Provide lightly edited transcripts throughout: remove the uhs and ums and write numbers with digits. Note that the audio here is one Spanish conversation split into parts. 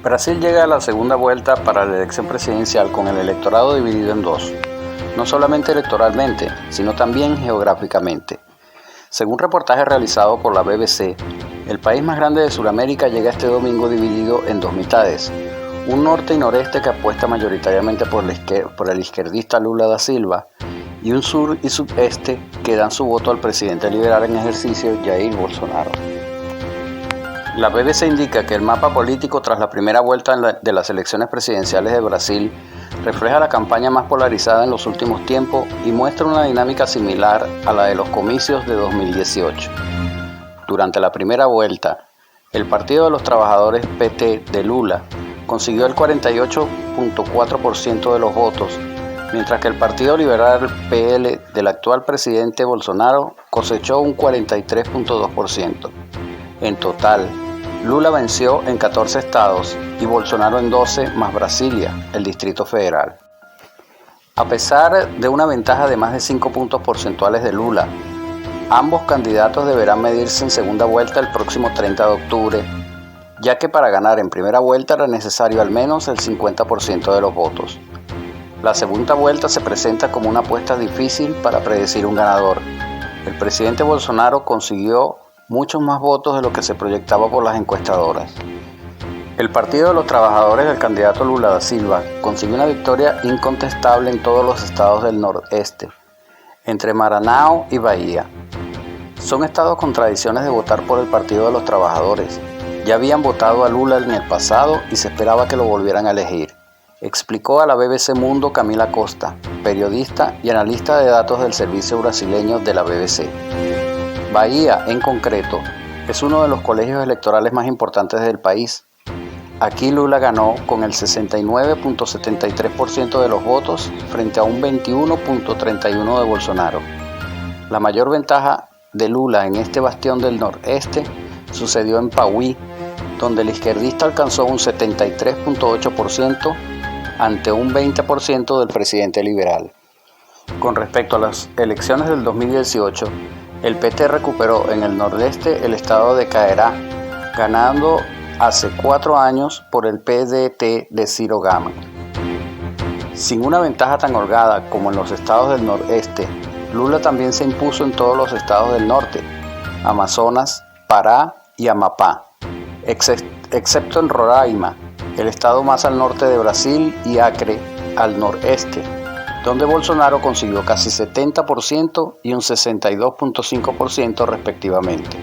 Brasil llega a la segunda vuelta para la elección presidencial con el electorado dividido en dos, no solamente electoralmente, sino también geográficamente. Según reportaje realizado por la BBC, el país más grande de Sudamérica llega este domingo dividido en dos mitades, un norte y noreste que apuesta mayoritariamente por el izquierdista Lula da Silva y un sur y sudeste que dan su voto al presidente liberal en ejercicio Jair Bolsonaro. La BBC indica que el mapa político tras la primera vuelta de las elecciones presidenciales de Brasil refleja la campaña más polarizada en los últimos tiempos y muestra una dinámica similar a la de los comicios de 2018. Durante la primera vuelta, el Partido de los Trabajadores PT de Lula consiguió el 48.4% de los votos, mientras que el Partido Liberal PL del actual presidente Bolsonaro cosechó un 43.2%. En total, Lula venció en 14 estados y Bolsonaro en 12 más Brasilia, el Distrito Federal. A pesar de una ventaja de más de 5 puntos porcentuales de Lula, ambos candidatos deberán medirse en segunda vuelta el próximo 30 de octubre, ya que para ganar en primera vuelta era necesario al menos el 50% de los votos. La segunda vuelta se presenta como una apuesta difícil para predecir un ganador. El presidente Bolsonaro consiguió muchos más votos de lo que se proyectaba por las encuestadoras. El Partido de los Trabajadores del candidato Lula da Silva consiguió una victoria incontestable en todos los estados del nordeste, entre Maranhão y Bahía. Son estados con tradiciones de votar por el Partido de los Trabajadores. Ya habían votado a Lula en el pasado y se esperaba que lo volvieran a elegir, explicó a la BBC Mundo Camila Costa, periodista y analista de datos del servicio brasileño de la BBC. Bahía, en concreto, es uno de los colegios electorales más importantes del país. Aquí Lula ganó con el 69.73% de los votos frente a un 21.31% de Bolsonaro. La mayor ventaja de Lula en este bastión del noreste sucedió en Piauí, donde el izquierdista alcanzó un 73.8% ante un 20% del presidente liberal. Con respecto a las elecciones del 2018, el PT recuperó en el nordeste el estado de Ceará, ganando hace 4 años por el PDT de Ciro Gomes. Sin una ventaja tan holgada como en los estados del noreste, Lula también se impuso en todos los estados del norte, Amazonas, Pará y Amapá, excepto en Roraima, el estado más al norte de Brasil, y Acre, al noreste, donde Bolsonaro consiguió casi 70% y un 62.5% respectivamente.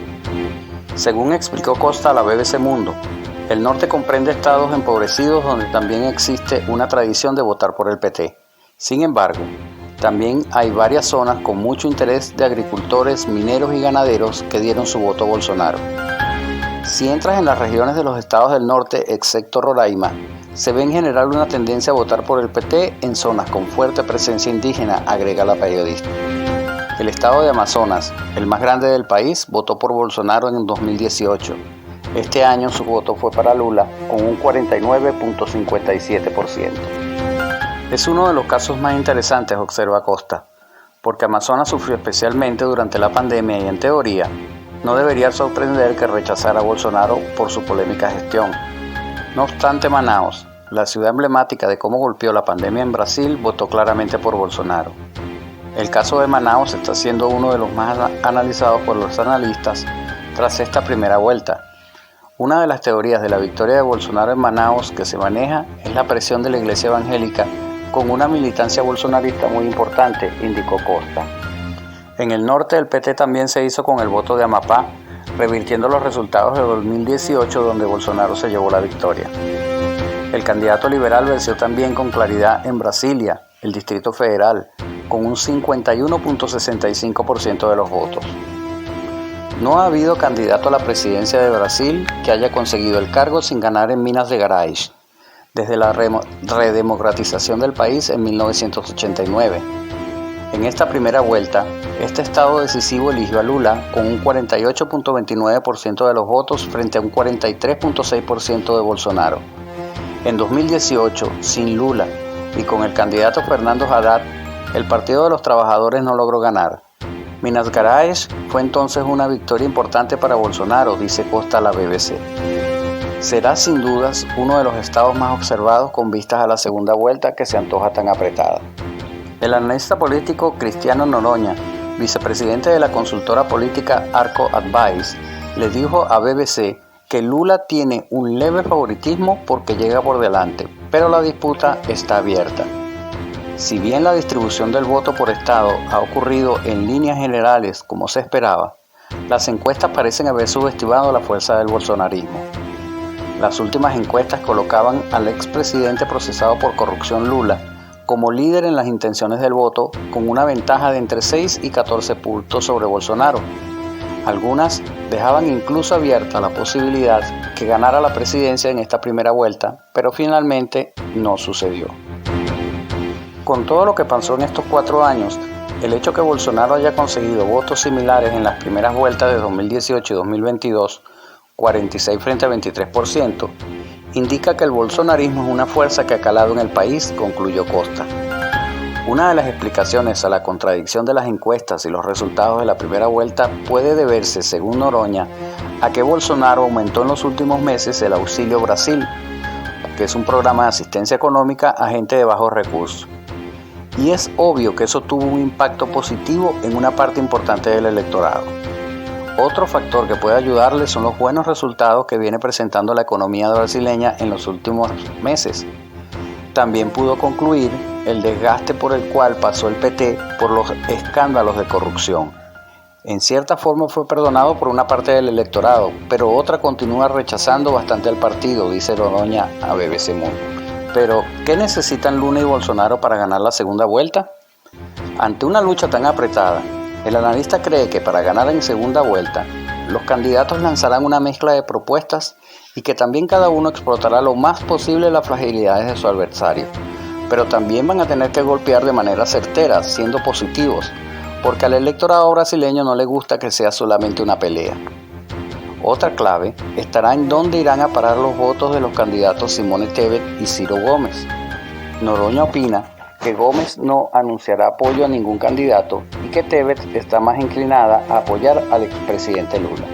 Según explicó Costa a la BBC Mundo, el norte comprende estados empobrecidos donde también existe una tradición de votar por el PT. Sin embargo, también hay varias zonas con mucho interés de agricultores, mineros y ganaderos que dieron su voto a Bolsonaro. Si entras en las regiones de los estados del norte, excepto Roraima, se ve en general una tendencia a votar por el PT en zonas con fuerte presencia indígena, agrega la periodista. El estado de Amazonas, el más grande del país, votó por Bolsonaro en 2018. Este año su voto fue para Lula con un 49.57%. Es uno de los casos más interesantes, observa Costa, porque Amazonas sufrió especialmente durante la pandemia y en teoría no debería sorprender que rechazara a Bolsonaro por su polémica gestión. No obstante, Manaus, la ciudad emblemática de cómo golpeó la pandemia en Brasil, votó claramente por Bolsonaro. El caso de Manaus está siendo uno de los más analizados por los analistas tras esta primera vuelta. Una de las teorías de la victoria de Bolsonaro en Manaus que se maneja es la presión de la iglesia evangélica con una militancia bolsonarista muy importante, indicó Costa. En el norte el PT también se hizo con el voto de Amapá, revirtiendo los resultados de 2018 donde Bolsonaro se llevó la victoria. El candidato liberal venció también con claridad en Brasilia, el Distrito Federal, con un 51.65% de los votos. No ha habido candidato a la presidencia de Brasil que haya conseguido el cargo sin ganar en Minas Gerais, desde la redemocratización del país en 1989. En esta primera vuelta, este estado decisivo eligió a Lula con un 48.29% de los votos frente a un 43.6% de Bolsonaro. En 2018, sin Lula y con el candidato Fernando Haddad, el Partido de los Trabajadores no logró ganar. Minas Gerais fue entonces una victoria importante para Bolsonaro, dice Costa a la BBC. Será sin dudas uno de los estados más observados con vistas a la segunda vuelta que se antoja tan apretada. El analista político Cristiano Noroña, vicepresidente de la consultora política Arco Advice, le dijo a BBC que Lula tiene un leve favoritismo porque llega por delante, pero la disputa está abierta. Si bien la distribución del voto por estado ha ocurrido en líneas generales como se esperaba, las encuestas parecen haber subestimado la fuerza del bolsonarismo. Las últimas encuestas colocaban al expresidente procesado por corrupción Lula como líder en las intenciones del voto, con una ventaja de entre 6 y 14 puntos sobre Bolsonaro. Algunas dejaban incluso abierta la posibilidad que ganara la presidencia en esta primera vuelta, pero finalmente no sucedió. Con todo lo que pasó en estos 4 años, el hecho que Bolsonaro haya conseguido votos similares en las primeras vueltas de 2018 y 2022, 46 frente a 23%, indica que el bolsonarismo es una fuerza que ha calado en el país, concluyó Costa. Una de las explicaciones a la contradicción de las encuestas y los resultados de la primera vuelta puede deberse, según Noroña, a que Bolsonaro aumentó en los últimos meses el Auxilio Brasil, que es un programa de asistencia económica a gente de bajos recursos. Y es obvio que eso tuvo un impacto positivo en una parte importante del electorado. Otro factor que puede ayudarle son los buenos resultados que viene presentando la economía brasileña en los últimos meses. También pudo concluir el desgaste por el cual pasó el PT por los escándalos de corrupción. En cierta forma fue perdonado por una parte del electorado, pero otra continúa rechazando bastante al partido, dice Noroña a BBC Mundo. Pero, ¿qué necesitan Lula y Bolsonaro para ganar la segunda vuelta? Ante una lucha tan apretada, el analista cree que para ganar en segunda vuelta, los candidatos lanzarán una mezcla de propuestas y que también cada uno explotará lo más posible las fragilidades de su adversario. Pero también van a tener que golpear de manera certera, siendo positivos, porque al electorado brasileño no le gusta que sea solamente una pelea. Otra clave estará en dónde irán a parar los votos de los candidatos Simone Tebet y Ciro Gómez. Noroña opina que Gómez no anunciará apoyo a ningún candidato y que Tebet está más inclinada a apoyar al expresidente Lula.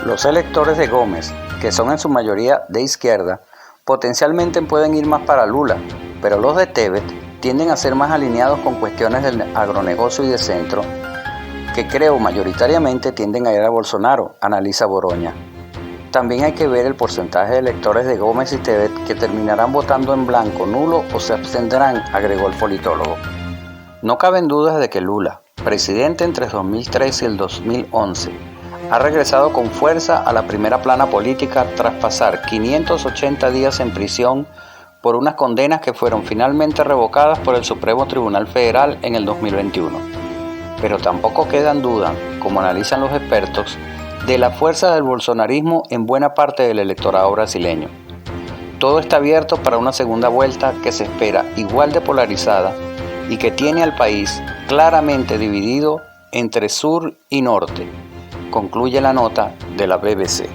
Los electores de Gómez, que son en su mayoría de izquierda, potencialmente pueden ir más para Lula, pero los de Tebet tienden a ser más alineados con cuestiones del agronegocio y de centro, que creo mayoritariamente tienden a ir a Bolsonaro, analiza Boroña. También hay que ver el porcentaje de electores de Gómez y Tebet que terminarán votando en blanco, nulo o se abstendrán, agregó el politólogo. No caben dudas de que Lula, presidente entre el 2003 y el 2011, ha regresado con fuerza a la primera plana política tras pasar 580 días en prisión por unas condenas que fueron finalmente revocadas por el Supremo Tribunal Federal en el 2021. Pero tampoco quedan dudas, como analizan los expertos, de la fuerza del bolsonarismo en buena parte del electorado brasileño. Todo está abierto para una segunda vuelta que se espera igual de polarizada y que tiene al país claramente dividido entre sur y norte, concluye la nota de la BBC.